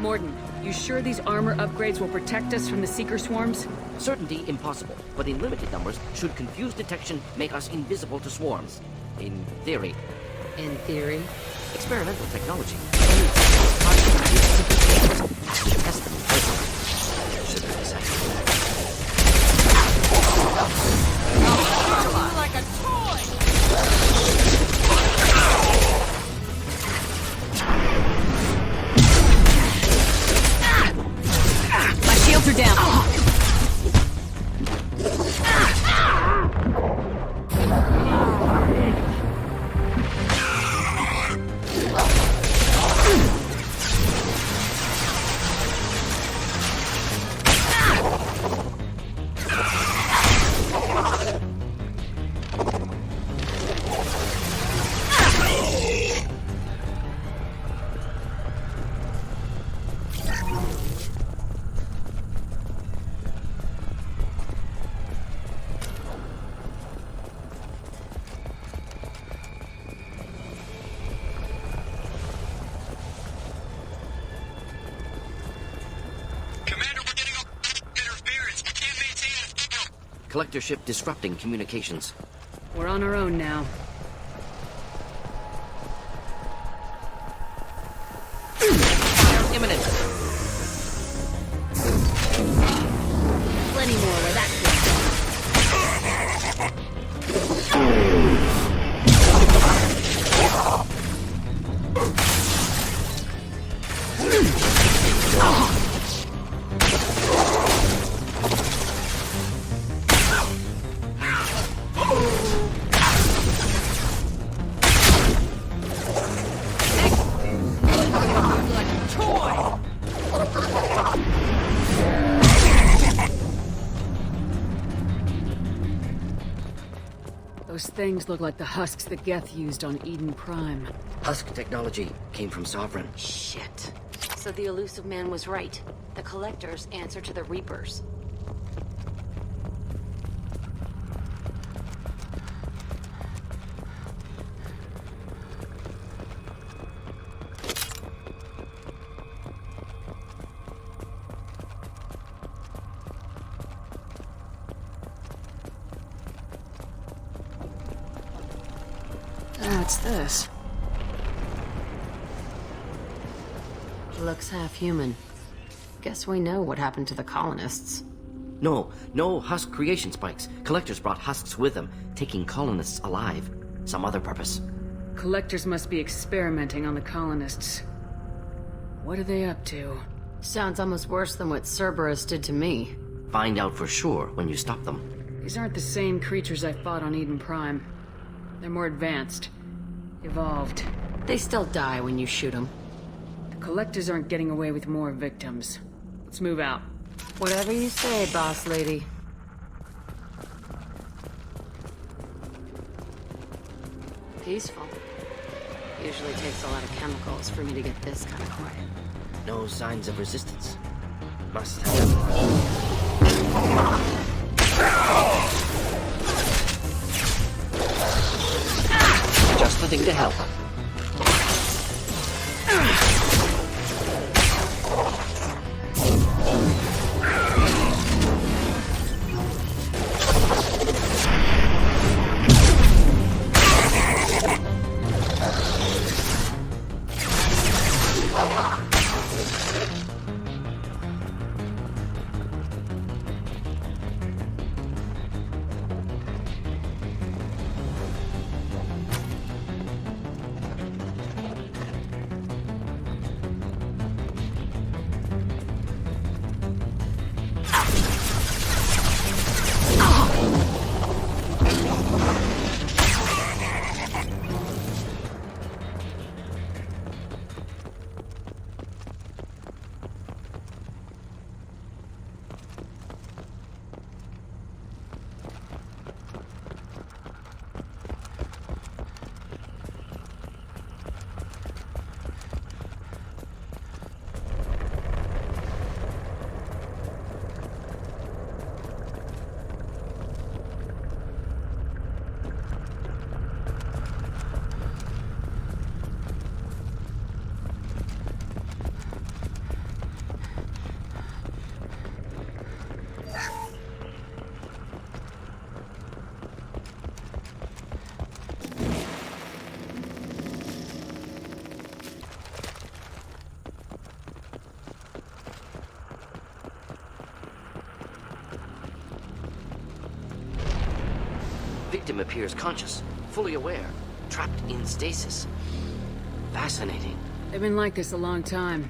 Morden, you sure these armor upgrades will protect us from the Seeker swarms? Certainty impossible, but in limited numbers, should confused detection make us invisible to swarms. In theory. In theory? Experimental technology. To test them in person. Should be successful. Like a toy! My shields are down. Collector ship disrupting communications. We're on our own now. Imminent. Plenty more where that Those things look like the husks that Geth used on Eden Prime. Husk technology came from Sovereign. Shit. So the elusive man was right. The Collectors answer to the Reapers. What's this? Looks half human. Guess we know what happened to the colonists. No husk creation spikes. Collectors brought husks with them, taking colonists alive. Some other purpose. Collectors must be experimenting on the colonists. What are they up to? Sounds almost worse than what Cerberus did to me. Find out for sure when you stop them. These aren't the same creatures I fought on Eden Prime. They're more advanced. Evolved. They still die when you shoot them. The Collectors aren't getting away with more victims. Let's move out. Whatever you say, boss lady. Peaceful. Usually takes a lot of chemicals for me to get this kind of quiet. No signs of resistance. Must have. Just the thing to help. him appears conscious, fully aware, trapped in stasis. Fascinating. They've been like this a long time.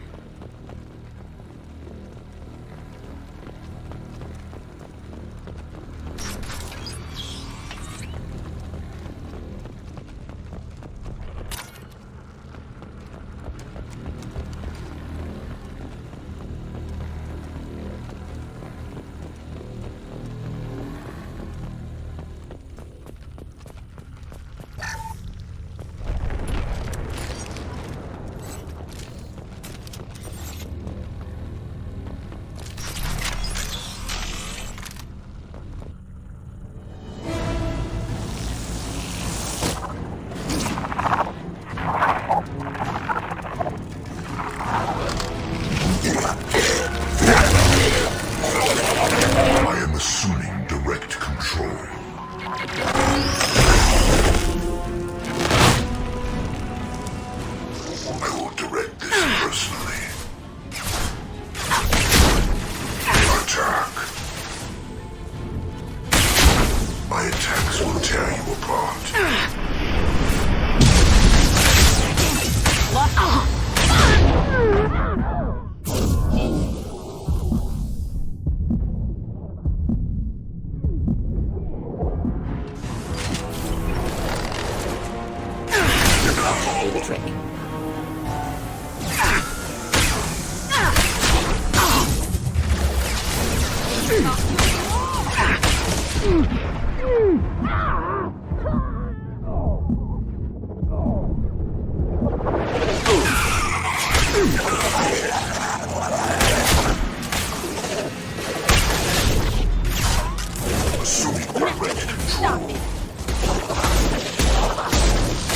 I am assuming direct control. I will direct this personally. Attack. My attacks will tear you apart. Do the trick. Assuming direct control.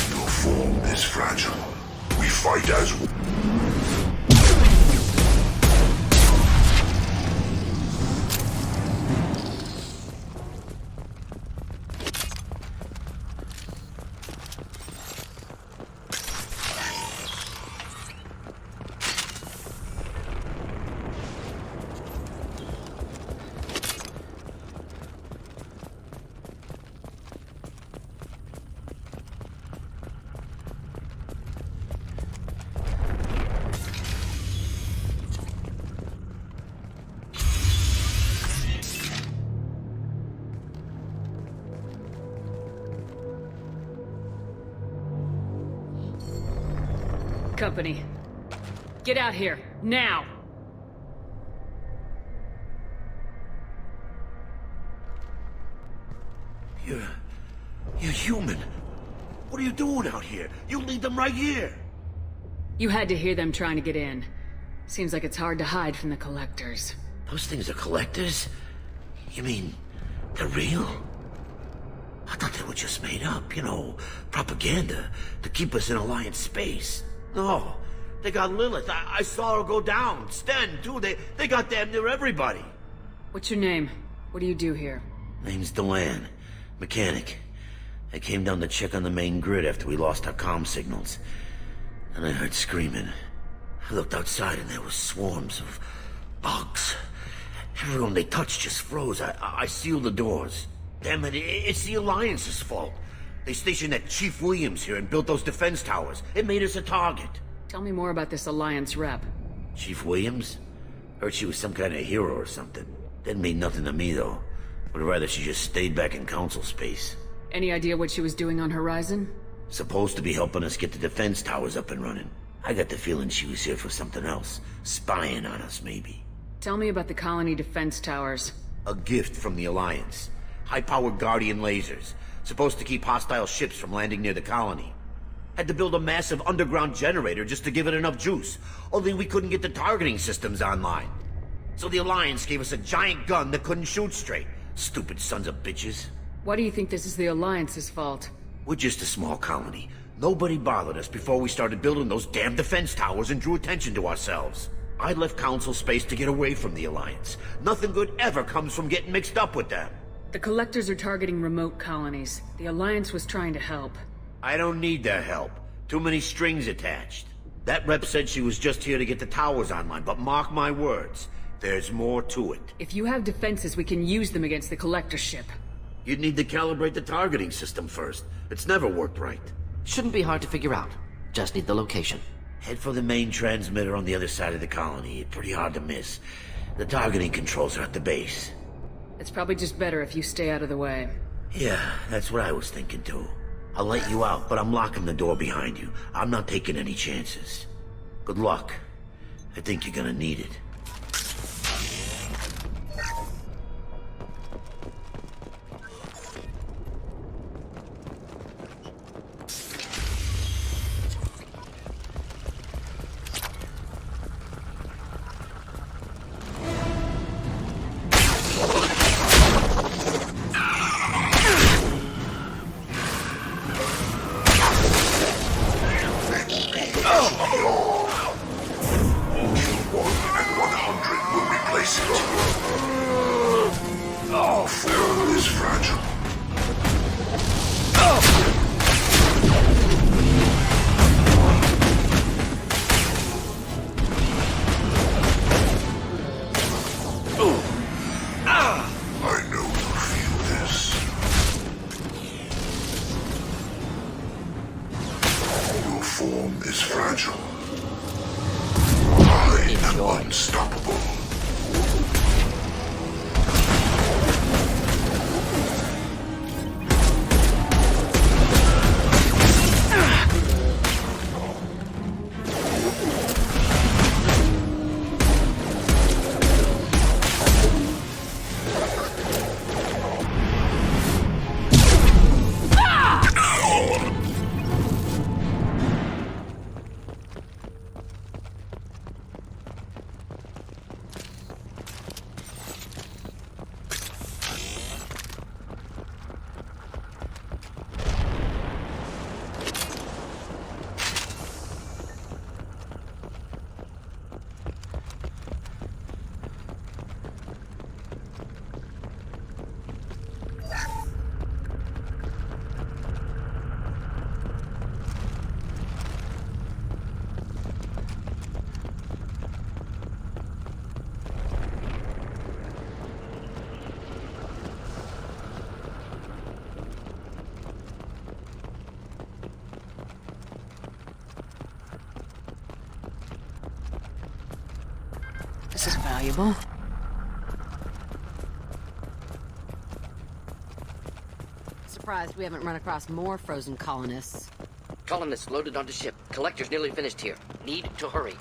Your form is fragile. We fight as Company. Get out here, now! You're human. What are you doing out here? You lead them right here. You had to hear them trying to get in. Seems like it's hard to hide from the collectors. Those things are collectors? You mean, they're real? I thought they were just made up, you know, propaganda to keep us in Alliance space. No, they got Lilith. I saw her go down. Sten, too. They got damn near everybody. What's your name? What do you do here? Name's Delan. Mechanic. I came down to check on the main grid after we lost our comm signals. And I heard screaming. I looked outside and there were swarms of bugs. Everyone they touched just froze. I sealed the doors. Damn it, it's the Alliance's fault. They stationed that Chief Williams here and built those defense towers. It made us a target. Tell me more about this Alliance rep. Chief Williams? Heard she was some kind of hero or something. Didn't mean nothing to me, though. Would rather she just stayed back in Council space. Any idea what she was doing on Horizon? Supposed to be helping us get the defense towers up and running. I got the feeling she was here for something else. Spying on us, maybe. Tell me about the colony defense towers. A gift from the Alliance. High-powered Guardian lasers. Supposed to keep hostile ships from landing near the colony. Had to build a massive underground generator just to give it enough juice. Only we couldn't get the targeting systems online. So the Alliance gave us a giant gun that couldn't shoot straight. Stupid sons of bitches. Why do you think this is the Alliance's fault? We're just a small colony. Nobody bothered us before we started building those damn defense towers and drew attention to ourselves. I left Council space to get away from the Alliance. Nothing good ever comes from getting mixed up with them. The Collectors are targeting remote colonies. The Alliance was trying to help. I don't need their help. Too many strings attached. That rep said she was just here to get the towers online, but mark my words, there's more to it. If you have defenses, we can use them against the Collector ship. You'd need to calibrate the targeting system first. It's never worked right. Shouldn't be hard to figure out. Just need the location. Head for the main transmitter on the other side of the colony. Pretty hard to miss. The targeting controls are at the base. It's probably just better if you stay out of the way. Yeah, that's what I was thinking too. I'll let you out, but I'm locking the door behind you. I'm not taking any chances. Good luck. I think you're gonna need it. Unstoppable. This is valuable. Surprised we haven't run across more frozen colonists. Colonists loaded onto ship. Collector's nearly finished here. Need to hurry.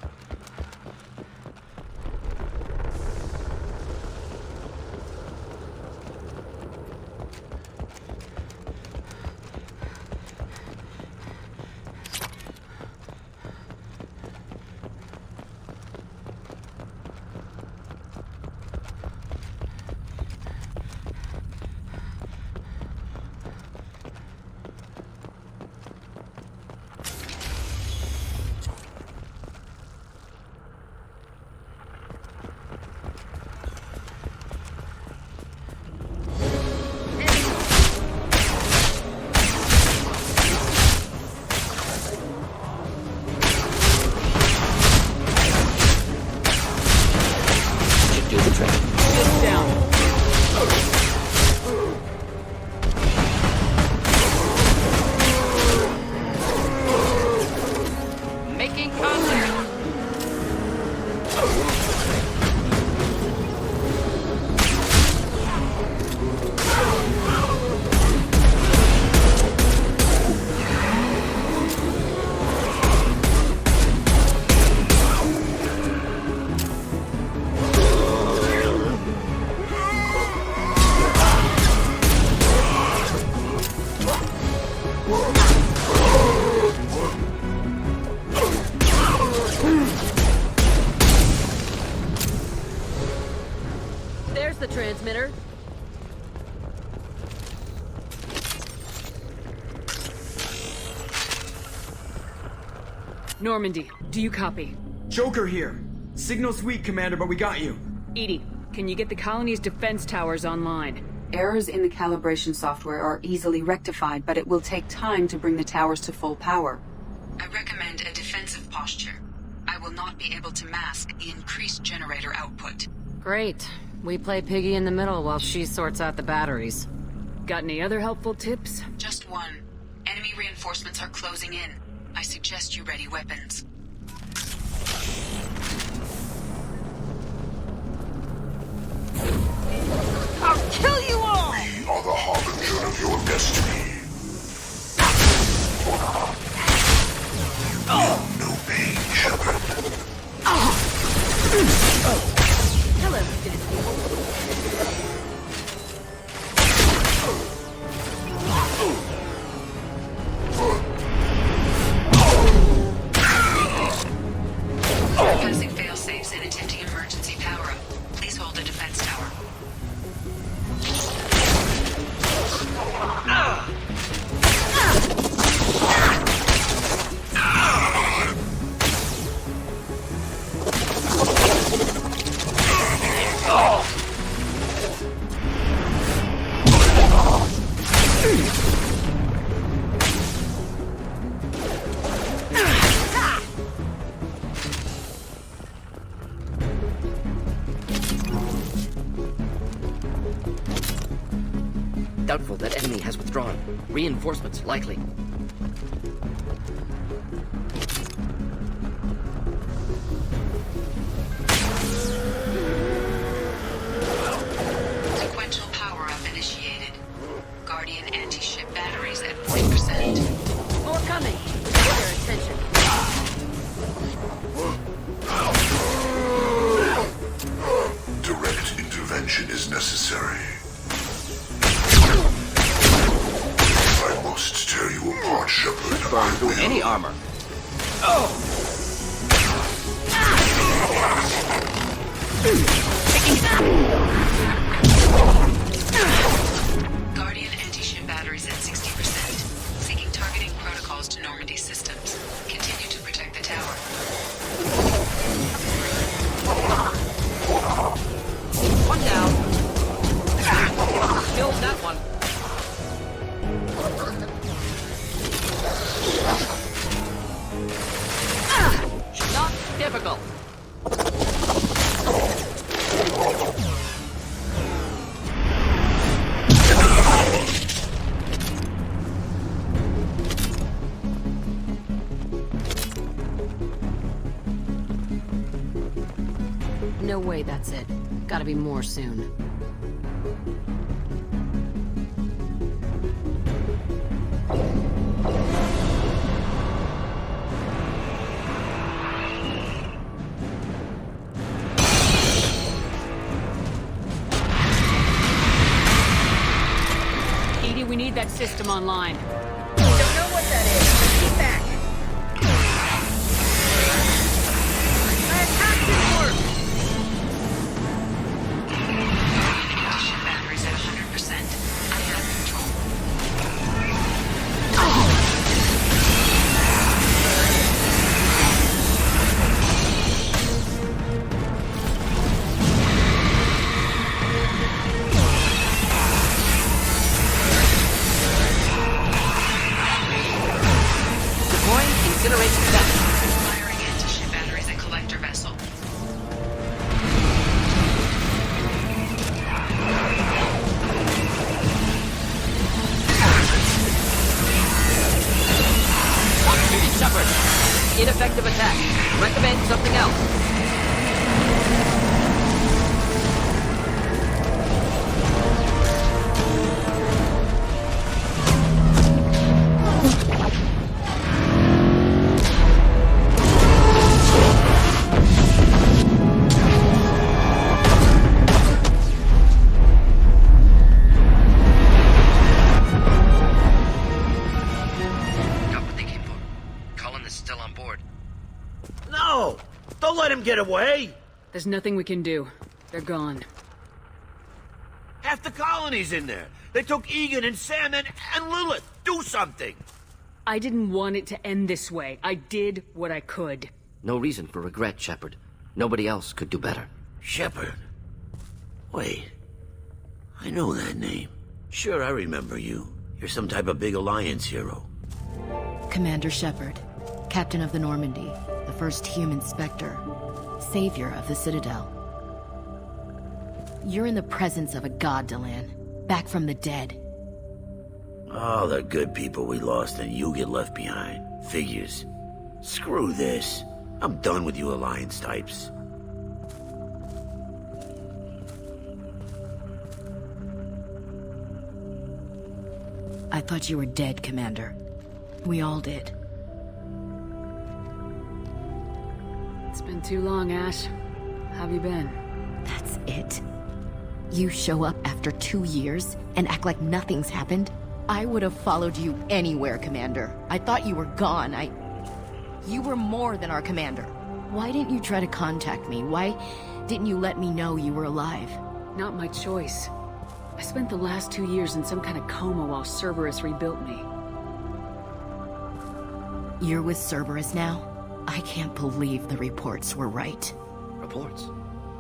The transmitter. Normandy, do you copy? Joker here. Signal's weak, Commander, but we got you. Edie, can you get the colony's defense towers online? Errors in the calibration software are easily rectified, but it will take time to bring the towers to full power. I recommend a defensive posture. I will not be able to mask the increased generator output. Great. We play piggy in the middle while she sorts out the batteries. Got any other helpful tips? Just one. Enemy reinforcements are closing in. I suggest you ready weapons. I'll kill you all! We are the harbinger of your destiny. No pain, Shepard. Hello, dead people. Passing fail-safes and attempting emergency power-up. Please hold the defense tower. Doubtful that enemy has withdrawn. Reinforcements likely. Sequential power-up initiated. Guardian anti-ship batteries at 40%. More coming. Get their attention. Direct intervention is necessary. I must tear you apart, Shepard. Burn through any armor. Guardian anti-ship batteries at 60%. Seeking targeting protocols to Normandy systems. Continue to protect the tower. One down. Killed that one. Not difficult. No way that's it. Gotta be more soon. Edie, we need that system online. Don't know what that is. Keep back. My attack didn't work. Anti-ship batteries at 100%. I have control. Deploying incineration set. Firing anti-ship batteries at collector vessel. Shepard. Ineffective attack. Recommend something else. Got what they came for. Cullen is still on board. No! Don't let him get away! There's nothing we can do. They're gone. Half the colony's in there. They took Egan and Sam and Lilith. Do something! I didn't want it to end this way. I did what I could. No reason for regret, Shepard. Nobody else could do better. Shepard. Wait. I know that name. Sure, I remember you. You're some type of big Alliance hero. Commander Shepard, Captain of the Normandy, the first human Spectre, Savior of the Citadel. You're in the presence of a god, Delan, back from the dead. All the good people we lost and you get left behind. Figures. Screw this. I'm done with you Alliance types. I thought you were dead, Commander. We all did. It's been too long, Ash. How have you been? That's it? You show up after 2 years and act like nothing's happened? I would have followed you anywhere, Commander. I thought you were gone. You were more than our commander. Why didn't you try to contact me? Why didn't you let me know you were alive? Not my choice. I spent the last 2 years in some kind of coma while Cerberus rebuilt me. You're with Cerberus now? I can't believe the reports were right. Reports?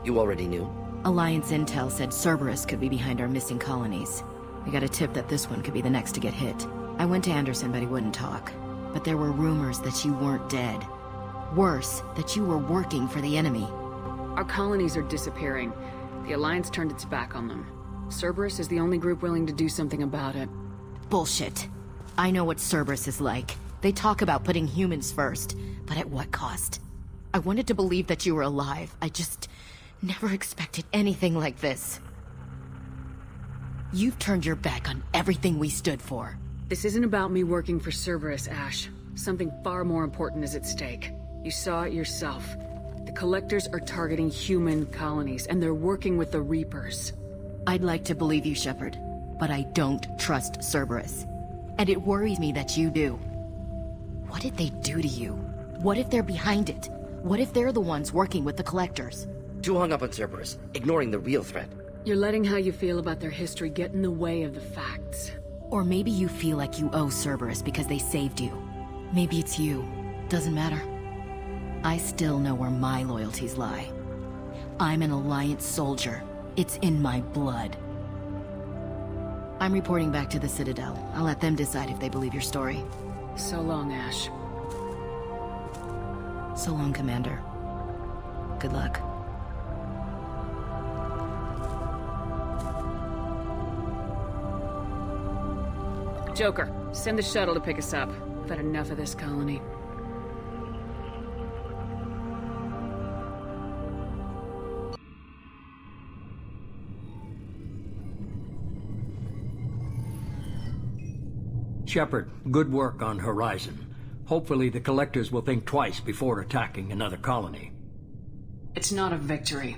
You already knew? Alliance intel said Cerberus could be behind our missing colonies. We got a tip that this one could be the next to get hit. I went to Anderson, but he wouldn't talk. But there were rumors that you weren't dead. Worse, that you were working for the enemy. Our colonies are disappearing. The Alliance turned its back on them. Cerberus is the only group willing to do something about it. Bullshit. I know what Cerberus is like. They talk about putting humans first, but at what cost? I wanted to believe that you were alive. I just never expected anything like this. You've turned your back on everything we stood for. This isn't about me working for Cerberus, Ash. Something far more important is at stake. You saw it yourself. The Collectors are targeting human colonies, and they're working with the Reapers. I'd like to believe you, Shepard, but I don't trust Cerberus. And it worries me that you do. What did they do to you? What if they're behind it? What if they're the ones working with the Collectors? Too hung up on Cerberus, ignoring the real threat. You're letting how you feel about their history get in the way of the facts. Or maybe you feel like you owe Cerberus because they saved you. Maybe it's you. Doesn't matter. I still know where my loyalties lie. I'm an Alliance soldier. It's in my blood. I'm reporting back to the Citadel. I'll let them decide if they believe your story. So long, Ash. So long, Commander. Good luck. Joker, send the shuttle to pick us up. I've had enough of this colony. Shepard, good work on Horizon. Hopefully the Collectors will think twice before attacking another colony. It's not a victory.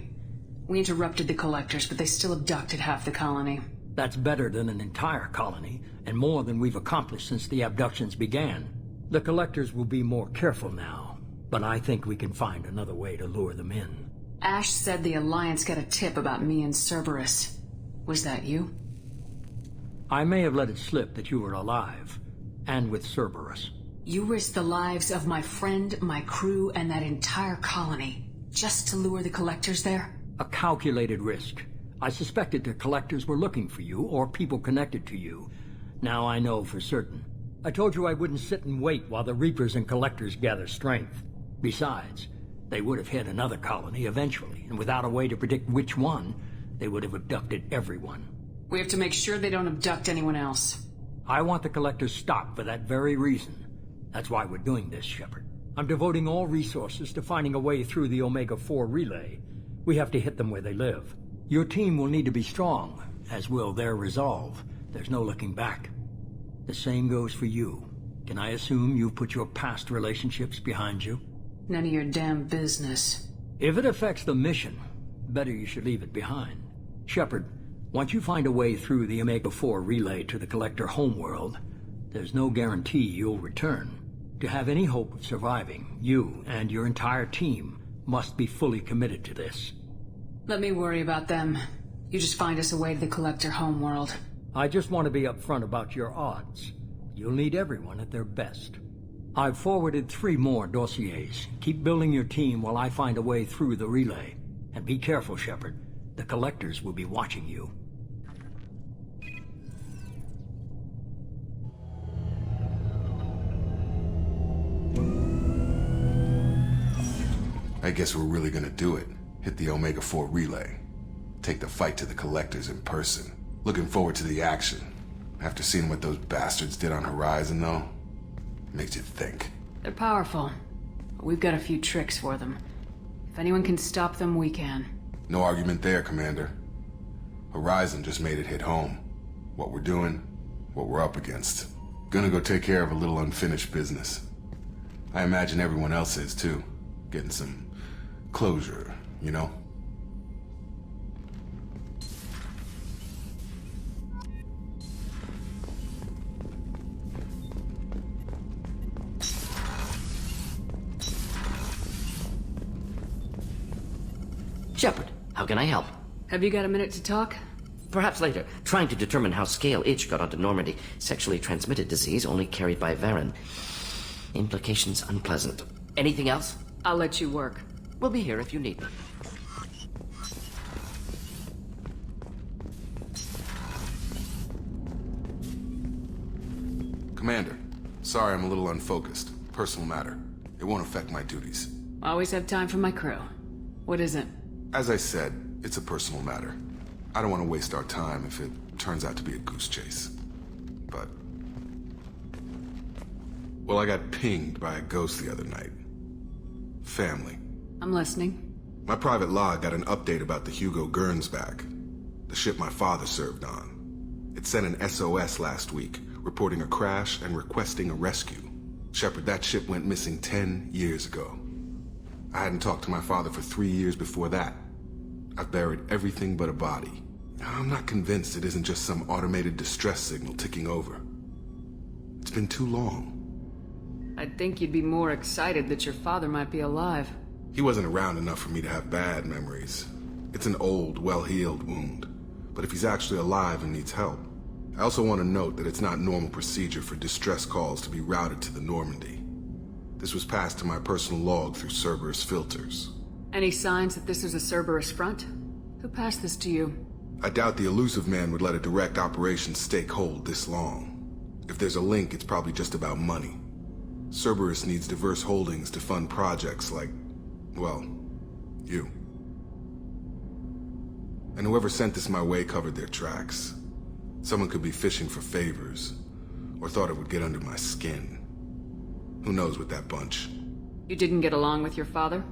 We interrupted the Collectors, but they still abducted half the colony. That's better than an entire colony, and more than we've accomplished since the abductions began. The Collectors will be more careful now, but I think we can find another way to lure them in. Ash said the Alliance got a tip about me and Cerberus. Was that you? I may have let it slip that you were alive, and with Cerberus. You risked the lives of my friend, my crew, and that entire colony, just to lure the Collectors there? A calculated risk. I suspected the Collectors were looking for you, or people connected to you. Now I know for certain. I told you I wouldn't sit and wait while the Reapers and Collectors gather strength. Besides, they would have hit another colony eventually, and without a way to predict which one, they would have abducted everyone. We have to make sure they don't abduct anyone else. I want the Collectors stopped for that very reason. That's why we're doing this, Shepard. I'm devoting all resources to finding a way through the Omega-4 relay. We have to hit them where they live. Your team will need to be strong, as will their resolve. There's no looking back. The same goes for you. Can I assume you've put your past relationships behind you? None of your damn business. If it affects the mission, better you should leave it behind. Shepard, once you find a way through the Omega-4 relay to the Collector homeworld, there's no guarantee you'll return. To have any hope of surviving, you and your entire team must be fully committed to this. Let me worry about them. You just find us a way to the Collector homeworld. I just want to be upfront about your odds. You'll need everyone at their best. I've forwarded 3 more dossiers. Keep building your team while I find a way through the relay. And be careful, Shepard. The Collectors will be watching you. I guess we're really gonna do it. Hit the Omega-4 relay. Take the fight to the Collectors in person. Looking forward to the action. After seeing what those bastards did on Horizon, though, makes you think. They're powerful, but we've got a few tricks for them. If anyone can stop them, we can. No argument there, Commander. Horizon just made it hit home. What we're doing, what we're up against. Gonna go take care of a little unfinished business. I imagine everyone else is, too. Getting some closure, you know? Shepard, how can I help? Have you got a minute to talk? Perhaps later. Trying to determine how Scale H got onto Normandy. Sexually transmitted disease only carried by Varen. Implications unpleasant. Anything else? I'll let you work. We'll be here if you need me. Commander, sorry I'm a little unfocused. Personal matter. It won't affect my duties. Always have time for my crew. What is it? As I said, it's a personal matter. I don't want to waste our time if it turns out to be a goose chase. But... well, I got pinged by a ghost the other night. Family. I'm listening. My private log got an update about the Hugo Gernsback, the ship my father served on. It sent an SOS last week, reporting a crash and requesting a rescue. Shepard, that ship went missing 10 years ago. I hadn't talked to my father for 3 years before that. I've buried everything but a body. I'm not convinced it isn't just some automated distress signal ticking over. It's been too long. I'd think you'd be more excited that your father might be alive. He wasn't around enough for me to have bad memories. It's an old, well-healed wound. But if he's actually alive and needs help, I also want to note that it's not normal procedure for distress calls to be routed to the Normandy. This was passed to my personal log through Cerberus filters. Any signs that this is a Cerberus front? Who passed this to you? I doubt the elusive man would let a direct operation stake hold this long. If there's a link, it's probably just about money. Cerberus needs diverse holdings to fund projects like, well, you. And whoever sent this my way covered their tracks. Someone could be fishing for favors, or thought it would get under my skin. Who knows with that bunch? You didn't get along with your father?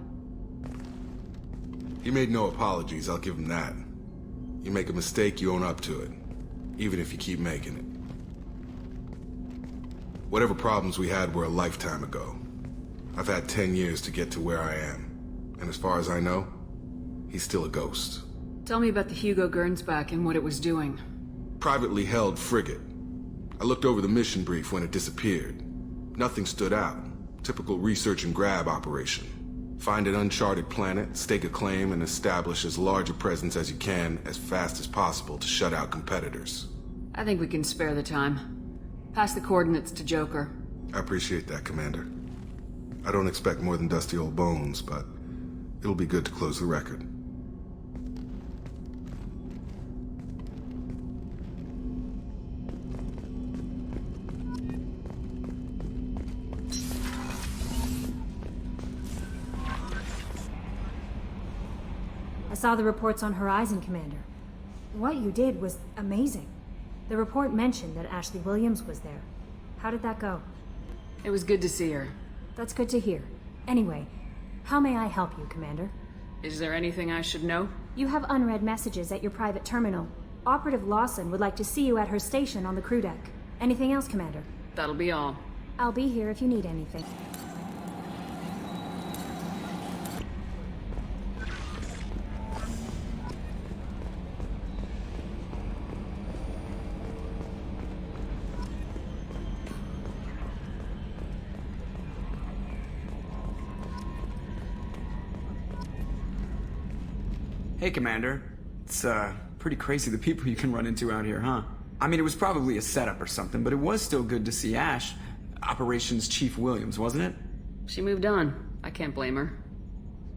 He made no apologies, I'll give him that. You make a mistake, you own up to it. Even if you keep making it. Whatever problems we had were a lifetime ago. I've had 10 years to get to where I am. And as far as I know, he's still a ghost. Tell me about the Hugo Gernsback and what it was doing. Privately held frigate. I looked over the mission brief when it disappeared. Nothing stood out. Typical research and grab operation. Find an uncharted planet, stake a claim, and establish as large a presence as you can as fast as possible to shut out competitors. I think we can spare the time. Pass the coordinates to Joker. I appreciate that, Commander. I don't expect more than dusty old bones, but it'll be good to close the record. I saw the reports on Horizon, Commander. What you did was amazing. The report mentioned that Ashley Williams was there. How did that go? It was good to see her. That's good to hear. Anyway, how may I help you, Commander? Is there anything I should know? You have unread messages at your private terminal. Operative Lawson would like to see you at her station on the crew deck. Anything else, Commander? That'll be all. I'll be here if you need anything. Hey, Commander. It's, pretty crazy the people you can run into out here, huh? I mean, it was probably a setup or something, but it was still good to see Ash. Operations Chief Williams, wasn't it? She moved on. I can't blame her.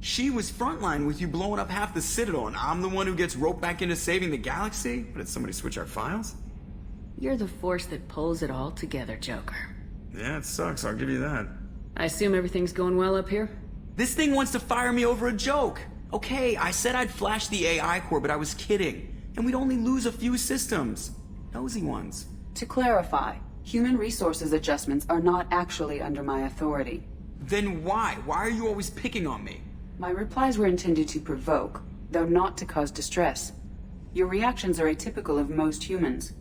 She was frontline with you blowing up half the Citadel, and I'm the one who gets roped back into saving the galaxy? But did somebody switch our files? You're the force that pulls it all together, Joker. Yeah, it sucks, I'll give you that. I assume everything's going well up here? This thing wants to fire me over a joke! Okay, I said I'd flash the AI core, but I was kidding. And we'd only lose a few systems. Nosy ones. To clarify, human resources adjustments are not actually under my authority. Then why? Why are you always picking on me? My replies were intended to provoke, though not to cause distress. Your reactions are atypical of most humans.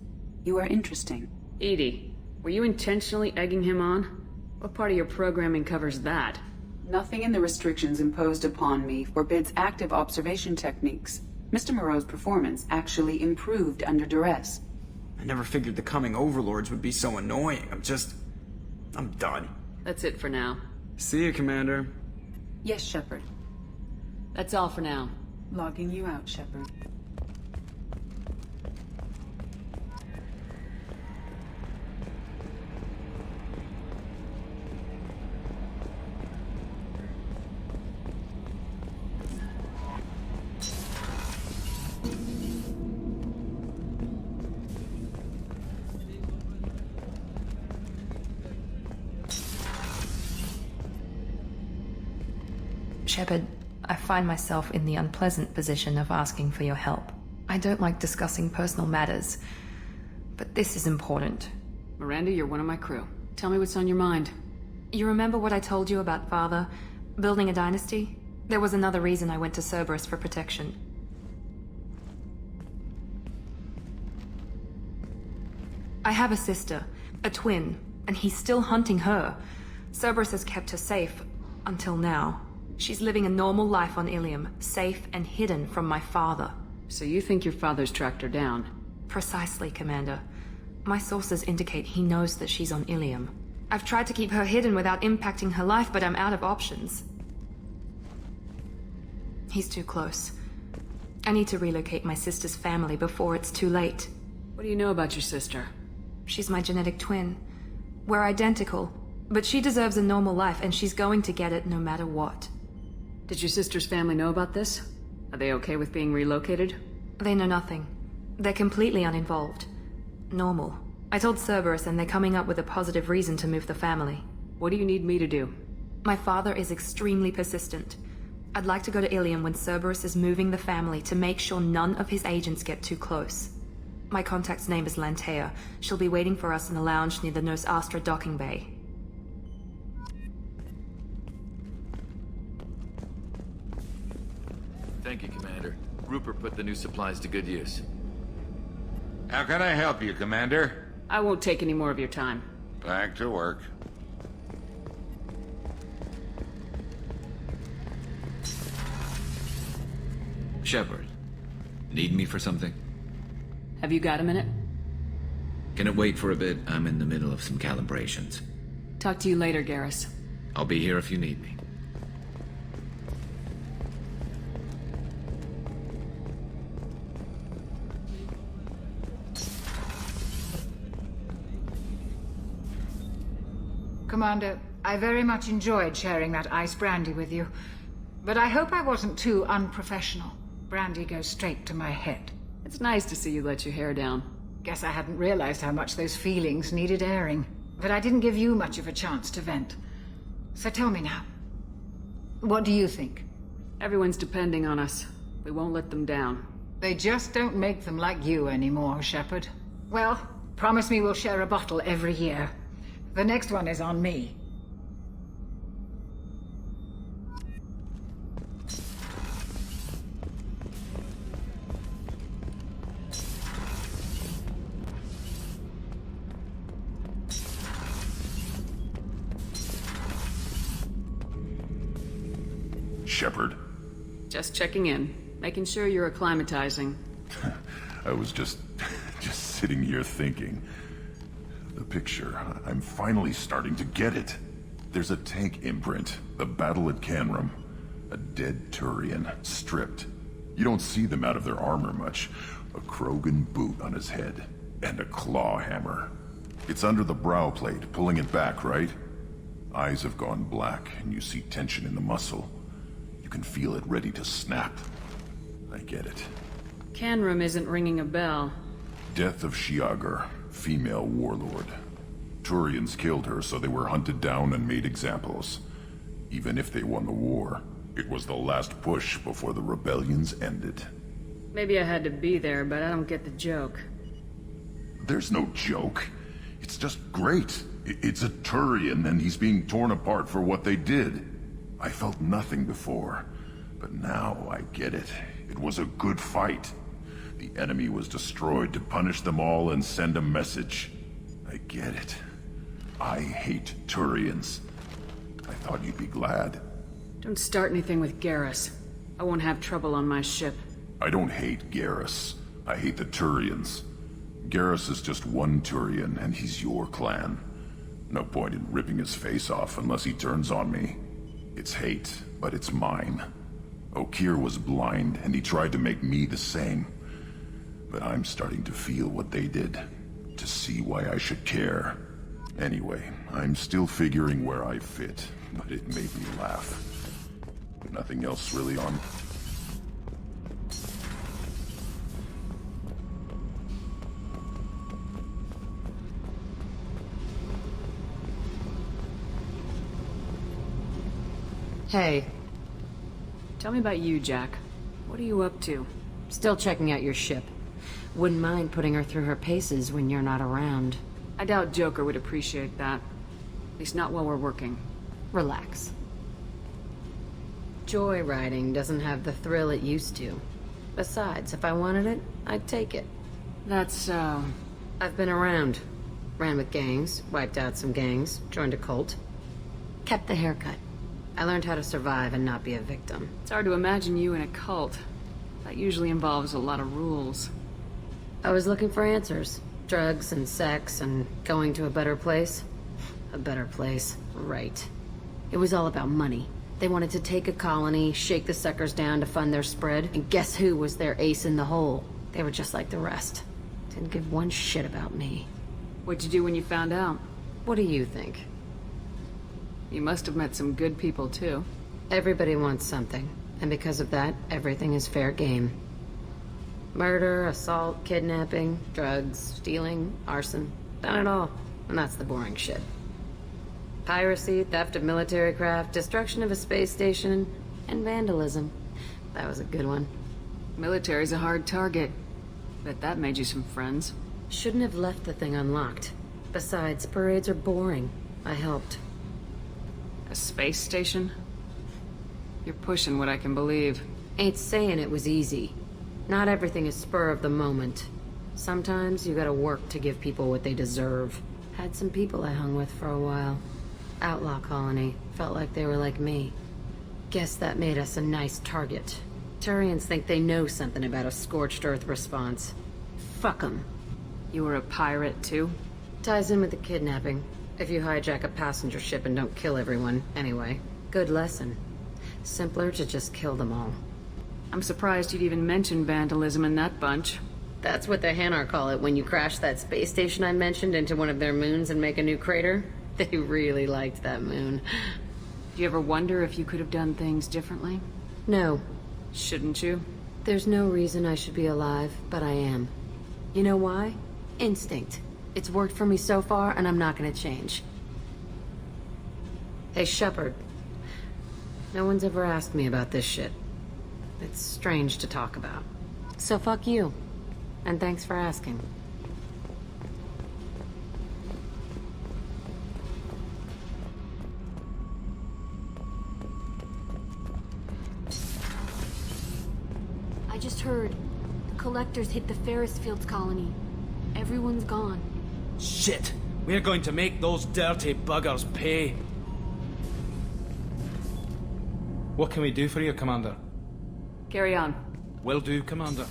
You are interesting. Edie, were you intentionally egging him on? What part of your programming covers that? Nothing in the restrictions imposed upon me forbids active observation techniques. Mr. Moreau's performance actually improved under duress. I never figured the coming overlords would be so annoying. I'm done. That's it for now. See you, Commander. Yes, Shepard. That's all for now. Logging you out, Shepard. Shepard, I find myself in the unpleasant position of asking for your help. I don't like discussing personal matters, but this is important. Miranda, you're one of my crew. Tell me what's on your mind. You remember what I told you about Father? Building a dynasty? There was another reason I went to Cerberus for protection. I have a sister, a twin, and he's still hunting her. Cerberus has kept her safe, until now. She's living a normal life on Ilium, safe and hidden from my father. So you think your father's tracked her down? Precisely, Commander. My sources indicate he knows that she's on Ilium. I've tried to keep her hidden without impacting her life, but I'm out of options. He's too close. I need to relocate my sister's family before it's too late. What do you know about your sister? She's my genetic twin. We're identical, but she deserves a normal life, and she's going to get it no matter what. Did your sister's family know about this? Are they okay with being relocated? They know nothing. They're completely uninvolved. Normal. I told Cerberus, and they're coming up with a positive reason to move the family. What do you need me to do? My father is extremely persistent. I'd like to go to Ilium when Cerberus is moving the family to make sure none of his agents get too close. My contact's name is Lantea. She'll be waiting for us in the lounge near the Nos Astra docking bay. Thank you, Commander. Rupert put the new supplies to good use. How can I help you, Commander? I won't take any more of your time. Back to work. Shepard, need me for something? Have you got a minute? Can it wait for a bit? I'm in the middle of some calibrations. Talk to you later, Garrus. I'll be here if you need me. Commander, I very much enjoyed sharing that ice brandy with you. But I hope I wasn't too unprofessional. Brandy goes straight to my head. It's nice to see you let your hair down. Guess I hadn't realized how much those feelings needed airing. But I didn't give you much of a chance to vent. So tell me now. What do you think? Everyone's depending on us. We won't let them down. They just don't make them like you anymore, Shepard. Well, promise me we'll share a bottle every year. The next one is on me. Shepard. Just checking in. Making sure you're acclimatizing. I was just sitting here thinking. The picture, I'm finally starting to get it. There's a tank imprint, the battle at Canrum. A dead Turian, stripped. You don't see them out of their armor much. A Krogan boot on his head, and a claw hammer. It's under the brow plate, pulling it back, right? Eyes have gone black, and you see tension in the muscle. You can feel it ready to snap. I get it. Canrum isn't ringing a bell. Death of Shiagar, female warlord. Turians killed her, so they were hunted down and made examples. Even if they won the war, it was the last push before the rebellions ended. Maybe I had to be there, but I don't get the joke. There's no joke. It's just great. It's a Turian, and he's being torn apart for what they did. I felt nothing before, but now I get it. It was a good fight. The enemy was destroyed to punish them all and send a message. I get it. I hate Turians. I thought you'd be glad. Don't start anything with Garrus. I won't have trouble on my ship. I don't hate Garrus. I hate the Turians. Garrus is just one Turian, and he's your clan. No point in ripping his face off unless he turns on me. It's hate, but it's mine. Okeer was blind, and he tried to make me the same. But I'm starting to feel what they did, to see why I should care. Anyway, I'm still figuring where I fit, but it made me laugh. Nothing else really on. Hey. Tell me about you, Jack. What are you up to? Still checking out your ship. Wouldn't mind putting her through her paces when you're not around. I doubt Joker would appreciate that. At least not while we're working. Relax. Joyriding doesn't have the thrill it used to. Besides, if I wanted it, I'd take it. That's, I've been around. Ran with gangs, wiped out some gangs, joined a cult. Kept the haircut. I learned how to survive and not be a victim. It's hard to imagine you in a cult. That usually involves a lot of rules. I was looking for answers. Drugs and sex and going to a better place. A better place, right. It was all about money. They wanted to take a colony, shake the suckers down to fund their spread, and guess who was their ace in the hole? They were just like the rest. Didn't give one shit about me. What'd you do when you found out? What do you think? You must have met some good people, too. Everybody wants something, and because of that, everything is fair game. Murder, assault, kidnapping, drugs, stealing, arson. Done it all. And that's the boring shit. Piracy, theft of military craft, destruction of a space station, and vandalism. That was a good one. Military's a hard target. Bet that made you some friends. Shouldn't have left the thing unlocked. Besides, parades are boring. I helped. A space station? You're pushing what I can believe. Ain't saying it was easy. Not everything is spur of the moment. Sometimes you gotta work to give people what they deserve. Had some people I hung with for a while. Outlaw colony. Felt like they were like me. Guess that made us a nice target. Turians think they know something about a scorched earth response. Fuck them. You were a pirate, too? Ties in with the kidnapping. If you hijack a passenger ship and don't kill everyone, anyway. Good lesson. Simpler to just kill them all. I'm surprised you'd even mention vandalism in that bunch. That's what the Hanar call it when you crash that space station I mentioned into one of their moons and make a new crater. They really liked that moon. Do you ever wonder if you could have done things differently? No. Shouldn't you? There's no reason I should be alive, but I am. You know why? Instinct. It's worked for me so far, and I'm not gonna change. Hey, Shepard. No one's ever asked me about this shit. It's strange to talk about. So fuck you. And thanks for asking. I just heard. The collectors hit the Ferris Fields colony. Everyone's gone. Shit! We're going to make those dirty buggers pay. What can we do for you, Commander? Carry on. Will do, Commander.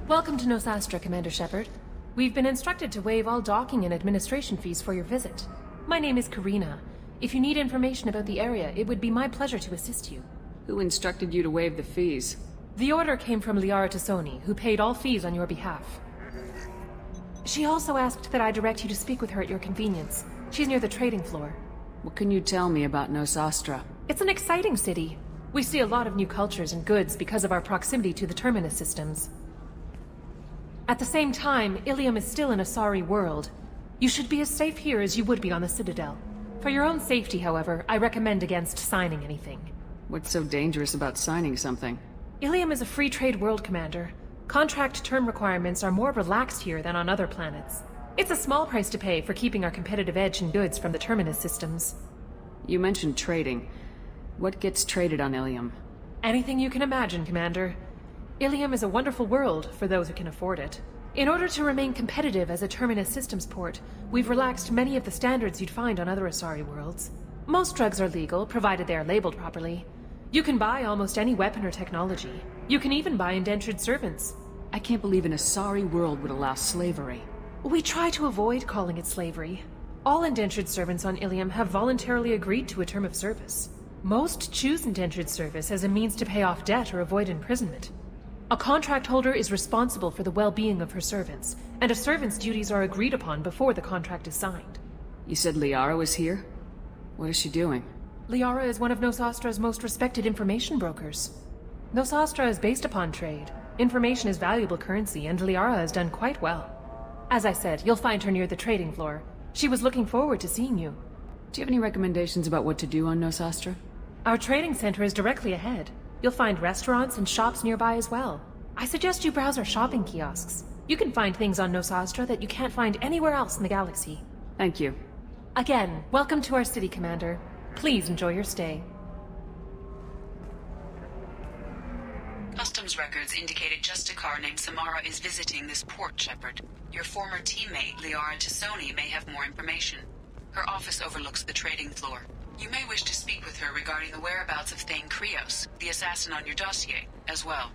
Welcome to Nosastra, Commander Shepard. We've been instructed to waive all docking and administration fees for your visit. My name is Karina. If you need information about the area, it would be my pleasure to assist you. Who instructed you to waive the fees? The order came from Liara Tassoni, who paid all fees on your behalf. She also asked that I direct you to speak with her at your convenience. She's near the trading floor. What can you tell me about Nosastra? It's an exciting city. We see a lot of new cultures and goods because of our proximity to the Terminus systems. At the same time, Ilium is still an Asari world. You should be as safe here as you would be on the Citadel. For your own safety, however, I recommend against signing anything. What's so dangerous about signing something? Ilium is a free trade world, Commander. Contract term requirements are more relaxed here than on other planets. It's a small price to pay for keeping our competitive edge in goods from the Terminus systems. You mentioned trading. What gets traded on Ilium? Anything you can imagine, Commander. Ilium is a wonderful world for those who can afford it. In order to remain competitive as a Terminus systems port, we've relaxed many of the standards you'd find on other Asari worlds. Most drugs are legal, provided they are labeled properly. You can buy almost any weapon or technology. You can even buy indentured servants. I can't believe an Asari world would allow slavery. We try to avoid calling it slavery. All indentured servants on Ilium have voluntarily agreed to a term of service. Most choose indentured service as a means to pay off debt or avoid imprisonment. A contract holder is responsible for the well-being of her servants, and a servant's duties are agreed upon before the contract is signed. You said Liara was here? What is she doing? Liara is one of Nosastra's most respected information brokers. Nosastra is based upon trade. Information is valuable currency, and Liara has done quite well. As I said, you'll find her near the trading floor. She was looking forward to seeing you. Do you have any recommendations about what to do on Nosastra? Our trading center is directly ahead. You'll find restaurants and shops nearby as well. I suggest you browse our shopping kiosks. You can find things on Nosastra that you can't find anywhere else in the galaxy. Thank you. Again, welcome to our city, Commander. Please enjoy your stay. Customs records indicated just a car named Samara is visiting this port, Shepard. Your former teammate, Liara Tassoni, may have more information. Her office overlooks the trading floor. You may wish to speak with her regarding the whereabouts of Thane Krios, the assassin on your dossier, as well.